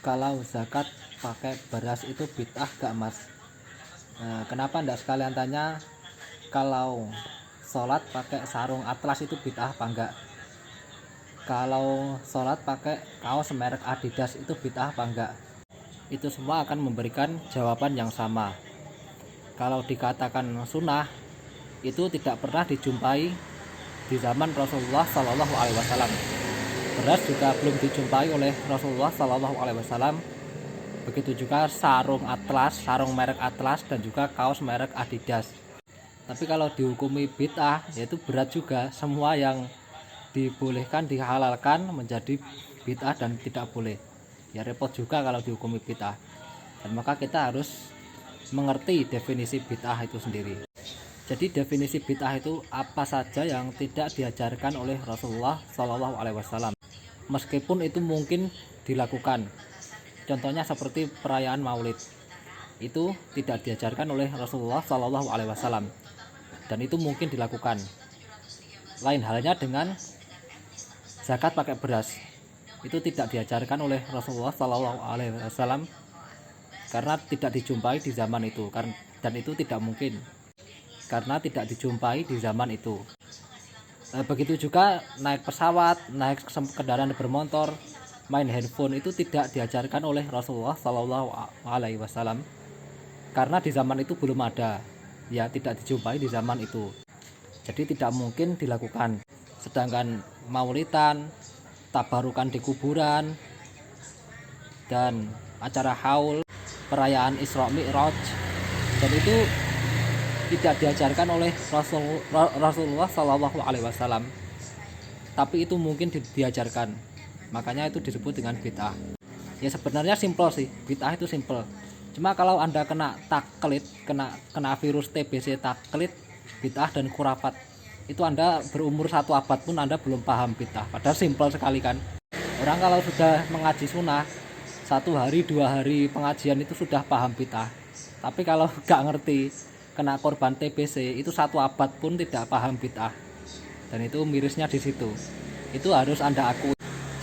Kalau zakat pakai beras itu bid'ah gak mas? Kenapa ndak sekalian tanya kalau sholat pakai sarung atlas itu bid'ah apa enggak? Kalau sholat pakai kaos merek Adidas itu bid'ah apa enggak? Itu semua akan memberikan jawaban yang sama. Kalau dikatakan sunnah, itu tidak pernah dijumpai di zaman Rasulullah Shallallahu Alaihi Wasallam. Beras juga belum dijumpai oleh Rasulullah Shallallahu Alaihi Wasallam. Begitu juga sarung atlas, sarung merek Atlas, dan juga kaos merek Adidas. Tapi kalau dihukumi bid'ah, yaitu berat juga. Semua yang dibolehkan, dihalalkan menjadi bid'ah dan tidak boleh. Ya repot juga kalau dihukumi bid'ah. Dan maka kita harus mengerti definisi bid'ah itu sendiri. Jadi definisi bid'ah itu apa saja yang tidak diajarkan oleh Rasulullah Shallallahu Alaihi Wasallam. Meskipun itu mungkin dilakukan. Contohnya seperti perayaan Maulid, itu tidak diajarkan oleh Rasulullah Shallallahu Alaihi Wasallam, dan itu mungkin dilakukan. Lain halnya dengan zakat pakai beras, itu tidak diajarkan oleh Rasulullah Shallallahu Alaihi Wasallam karena tidak dijumpai di zaman itu, dan itu tidak mungkin karena tidak dijumpai di zaman itu. Begitu juga naik pesawat, naik kendaraan bermotor, main handphone itu tidak diajarkan oleh Rasulullah Shallallahu Alaihi Wasallam karena di zaman itu belum ada, ya tidak dijumpai di zaman itu, jadi tidak mungkin dilakukan. Sedangkan maulidan, tabarukan di kuburan, dan acara haul, perayaan Isra Mi'raj, dan itu tidak diajarkan oleh Rasulullah Shallallahu Alaihi Wasallam, tapi itu mungkin diajarkan. Makanya itu disebut dengan bid'ah. Ya sebenarnya simpel sih, bid'ah itu simpel. Cuma kalau Anda kena taklid, kena virus TBC taklid, bid'ah dan khurafat, itu Anda berumur 1 abad pun Anda belum paham bid'ah. Padahal simpel sekali kan. Orang kalau sudah mengaji sunnah 1 hari 2 hari pengajian itu sudah paham bid'ah. Tapi kalau gak ngerti, kena korban TBC itu 1 abad pun tidak paham bid'ah. Dan itu mirisnya di situ. Itu harus Anda akui.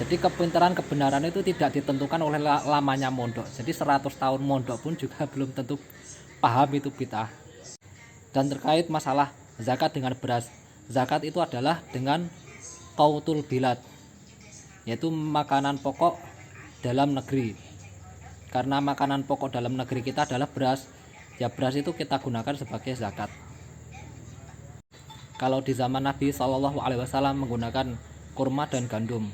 Jadi kepintaran kebenaran itu tidak ditentukan oleh lamanya mondok. Jadi 100 tahun mondok pun juga belum tentu paham itu bid'ah. Dan terkait masalah zakat dengan beras, zakat itu adalah dengan qautul bilad, yaitu makanan pokok dalam negeri. Karena makanan pokok dalam negeri kita adalah beras, ya beras itu kita gunakan sebagai zakat. Kalau di zaman Nabi Shallallahu Alaihi Wasallam menggunakan kurma dan gandum,